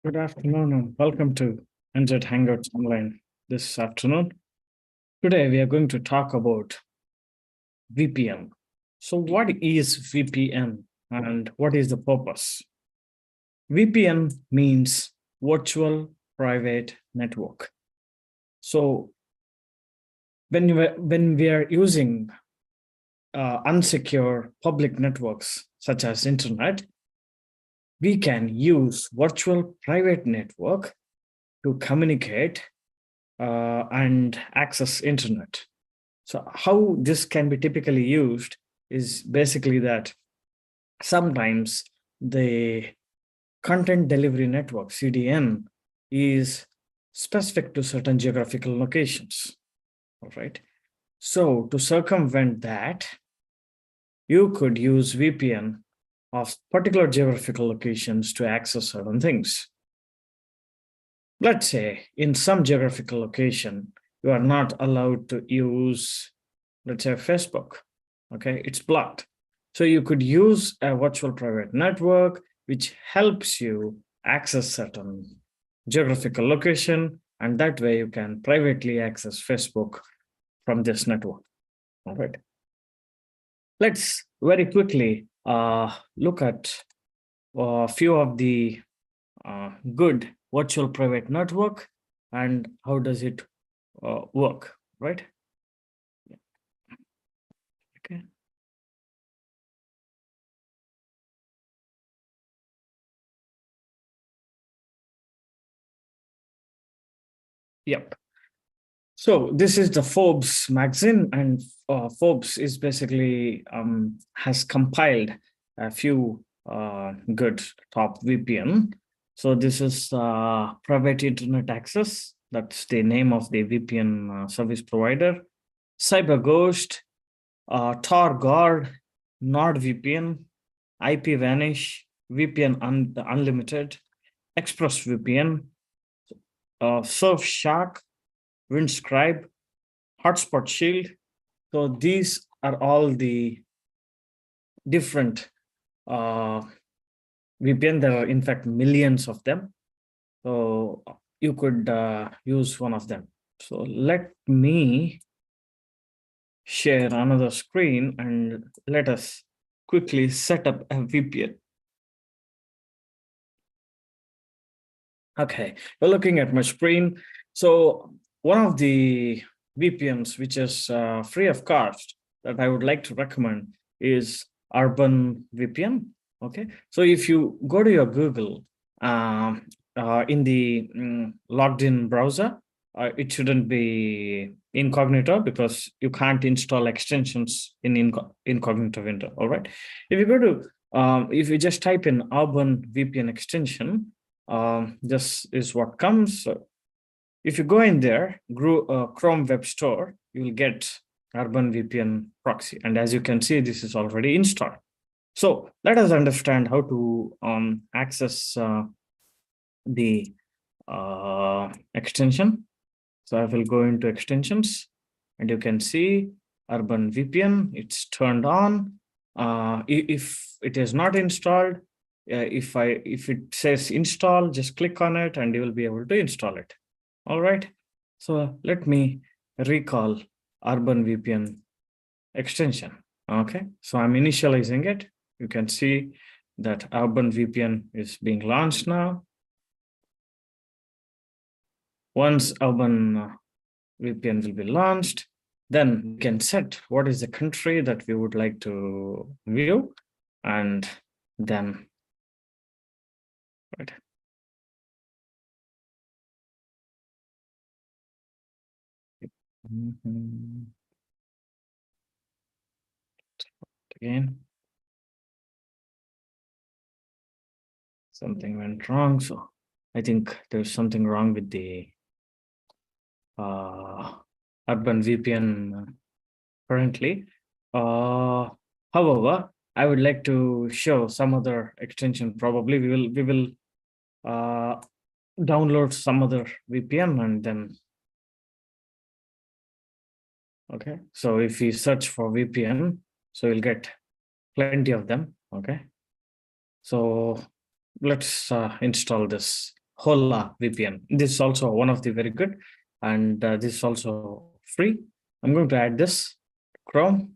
Good afternoon and welcome to NZ Hangouts Online this afternoon. Today we are going to talk about VPN. So what is VPN and what is the purpose? VPN means virtual private network. So when we are using unsecure public networks such as internet, we can use virtual private network to communicate and access internet. So how this can be typically used is basically that sometimes the content delivery network, CDN, is specific to certain geographical locations, all right? So to circumvent that, you could use VPN of particular geographical locations to access certain things. Let's say in some geographical location, you are not allowed to use, let's say, Facebook. Okay, it's blocked. So you could use a virtual private network, which helps you access certain geographical location, and that way you can privately access Facebook from this network. All right. Let's very quickly look at a few of the good virtual private network and how does it work, right? Okay. Yep. So this is the Forbes magazine, and Forbes is basically has compiled a few good top VPN. So this is private internet access. That's the name of the VPN service provider. CyberGhost, TorGuard, NordVPN, IPVanish, VPN Unlimited, ExpressVPN, Surfshark, Windscribe, Hotspot Shield. So these are all the different VPN. There are in fact millions of them. So you could use one of them. So let me share another screen and let us quickly set up a VPN. Okay, we're looking at my screen. So one of the VPNs, which is free of cost, that I would like to recommend is Urban VPN. Okay, so if you go to your Google in the logged in browser, it shouldn't be incognito because you can't install extensions in incognito window. All right, if you go to if you just type in Urban VPN extension, this is what comes. So if you go in there, Chrome Web Store, you will get Urban VPN proxy. And as you can see, this is already installed. So let us understand how to access the extension. So I will go into extensions and you can see Urban VPN, it's turned on. If it is not installed, if it says install, just click on it and you will be able to install it. All right. So let me recall Urban VPN extension. Okay. So I'm initializing it. You can see that Urban VPN is being launched now. Once Urban VPN will be launched, then we can set what is the country that we would like to view, and then right. Again, something went wrong, so I think there's something wrong with the Urban VPN currently. However, I would like to show some other extension. Probably we will download some other VPN and then. Okay, so if we search for VPN, so you'll get plenty of them. Okay, so let's install this Hola VPN. This is also one of the very good, and this is also free. I'm going to add this Chrome,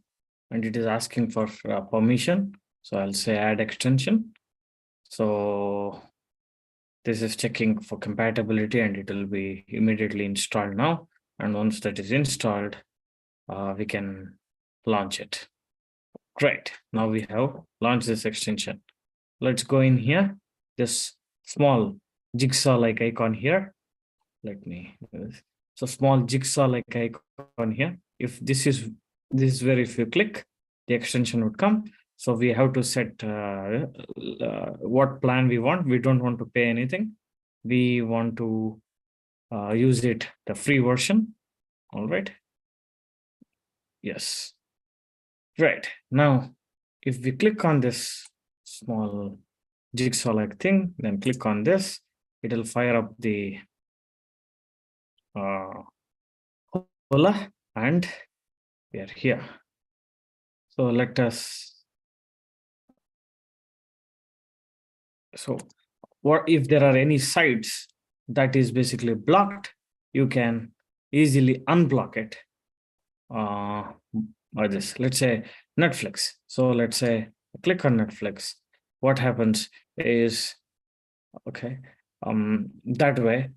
and it is asking for permission. So I'll say add extension. So this is checking for compatibility, and it will be immediately installed now. And once that is installed, we can launch it. Great. Now we have launched this extension. Let's go in here. This small jigsaw-like icon here. Let me do this. So small jigsaw-like icon here. If this is where if you click, the extension would come. So we have to set what plan we want. We don't want to pay anything. We want to use it, the free version. All right. Yes. Right. Now, if we click on this small jigsaw-like thing, then click on this, it'll fire up the Hola, and we are here. So let us, so what if there are any sites that is basically blocked, you can easily unblock it by this. Let's say Netflix. So let's say click on Netflix. What happens is, okay, that way,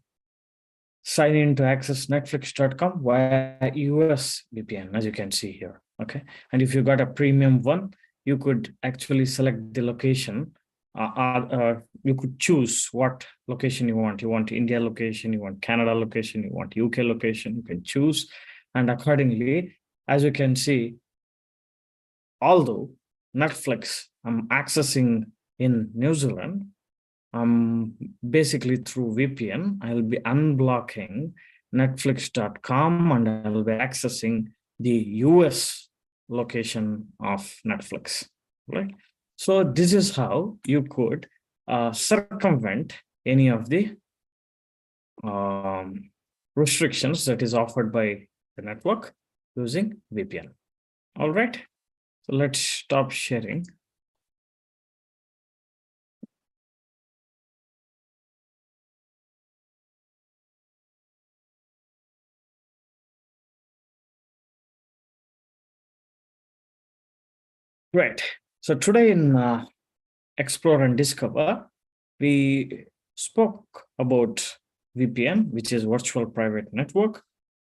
sign in to access netflix.com via US VPN, as you can see here. Okay. And if you got a premium one, you could actually select the location. You could choose what location you want. You want India location, you want Canada location, you want UK location, you can choose. And accordingly, as you can see, although Netflix I'm accessing in New Zealand, basically through VPN, I'll be unblocking netflix.com and I'll be accessing the US location of Netflix, right? So this is how you could circumvent any of the restrictions that is offered by the network using VPN. All right, so let's stop sharing. Great. So today in Explore and Discover, we spoke about VPN, which is virtual private network,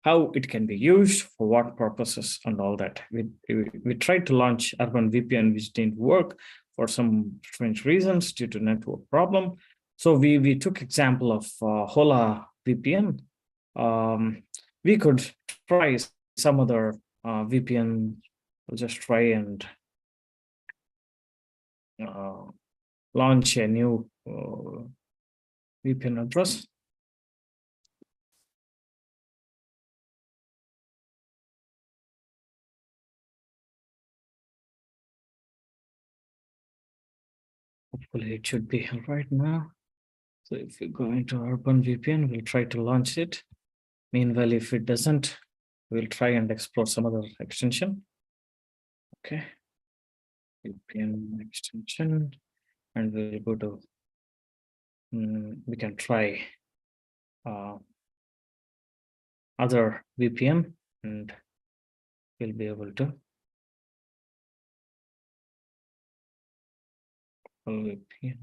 how it can be used, for what purposes, and all that. We tried to launch Urban VPN, which didn't work for some strange reasons due to network problem. So we took example of Hola VPN. We could try some other VPN. We'll just try and launch a new VPN address. Hopefully it should be all right now. So if we go into Urban VPN, we'll try to launch it. Meanwhile, if it doesn't, we'll try and explore some other extension. Okay. VPN extension, and we'll go to, we can try other VPN, and we'll be able to VPN.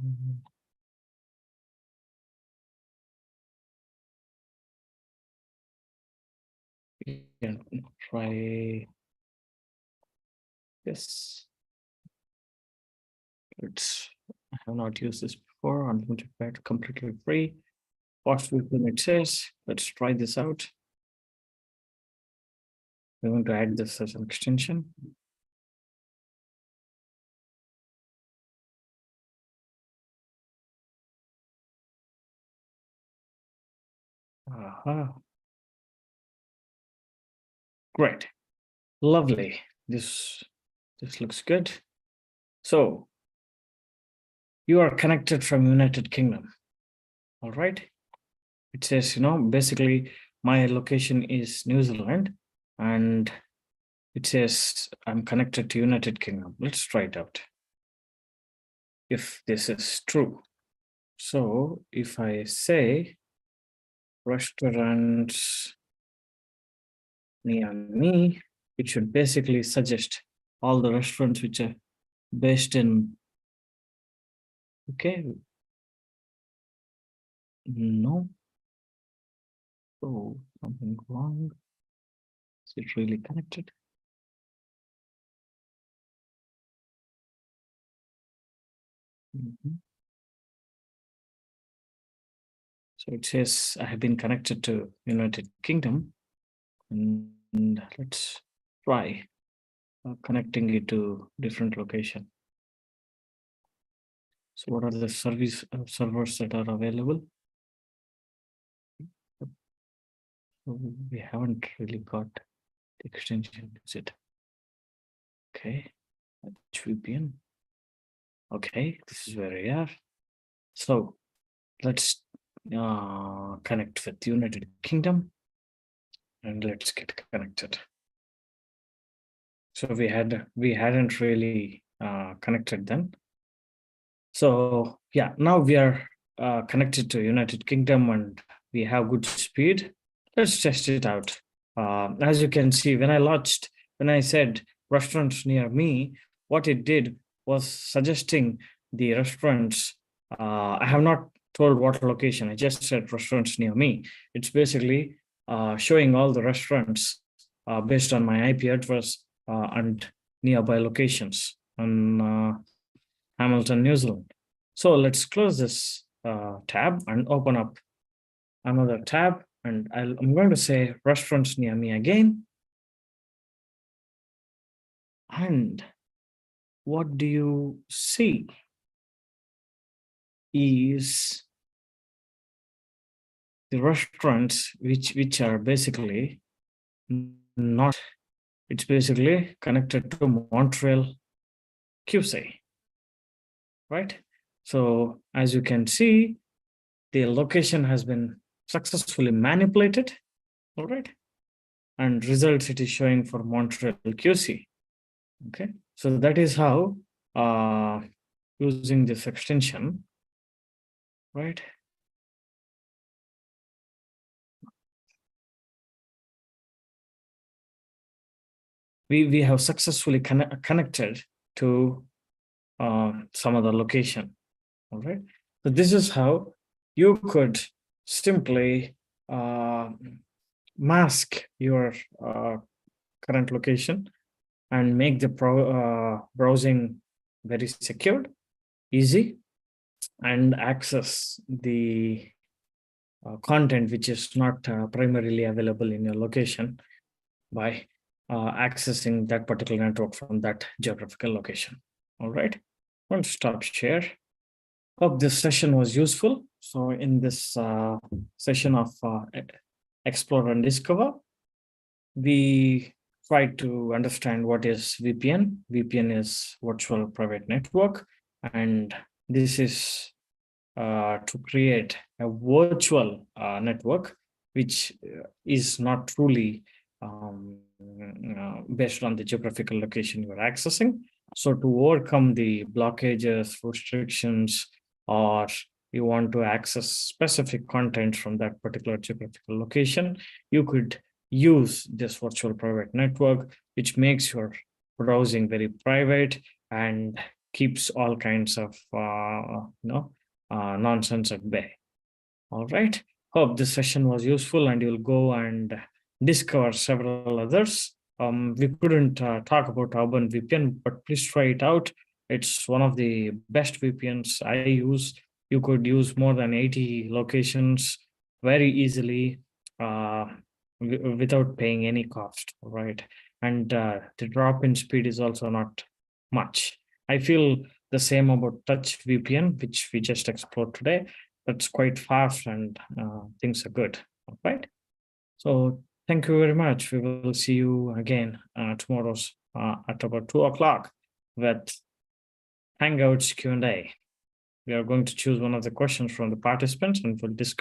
We can try this. I have not used this before. Unlimited bed, completely free. Fast VPN it says. Let's try this out. We want to add this as an extension. Great. Lovely. This looks good. So you are connected from United Kingdom. All right. It says, basically my location is New Zealand, and it says I'm connected to United Kingdom. Let's try it out. If this is true. So if I say restaurants near me, it should basically suggest all the restaurants which are based in, okay, no, oh, something wrong. Is it really connected? Mhm. So it says I have been connected to United Kingdom, and let's try connecting it to different location. So what are the service servers that are available? We haven't really got the extension, is it? Okay, VPN. Okay, this is where we are. So let's connect with United Kingdom and let's get connected. So we hadn't really connected then. So yeah, now we are connected to United Kingdom and we have good speed. Let's test it out. As you can see, when I said restaurants near me, what it did was suggesting the restaurants. I have not told what location. I just said restaurants near me. It's basically showing all the restaurants based on my IP address and nearby locations on Hamilton, New Zealand. So let's close this tab and open up another tab. And I'm going to say restaurants near me again. And what do you see is the restaurants which are basically not, it's basically connected to Montreal QC, right? So as you can see, the location has been successfully manipulated, all right? And results it is showing for Montreal QC. Okay, so that is how using this extension, right? We have successfully connected to some other location. All right. So this is how you could simply mask your current location and make the browsing very secured, easy, and access the content which is not primarily available in your location by accessing that particular network from that geographical location. All right. I'll stop share. Hope this session was useful. So in this session of Explore and Discover, we try to understand what is VPN. VPN is virtual private network, and this is to create a virtual network which is not truly based on the geographical location you're accessing. So to overcome the blockages, restrictions, or you want to access specific content from that particular geographical location, you could use this virtual private network, which makes your browsing very private and keeps all kinds of nonsense at bay. All right. Hope this session was useful and you'll go and discover several others. We couldn't talk about Urban VPN, but please try it out. It's one of the best VPNs I use. You could use more than 80 locations very easily without paying any cost, right? And the drop-in speed is also not much. I feel the same about Touch VPN, which we just explored today. That's quite fast and things are good. All right. So thank you very much. We will see you again tomorrow's at about 2 o'clock with Hangouts Q&A. We are going to choose one of the questions from the participants and we'll discuss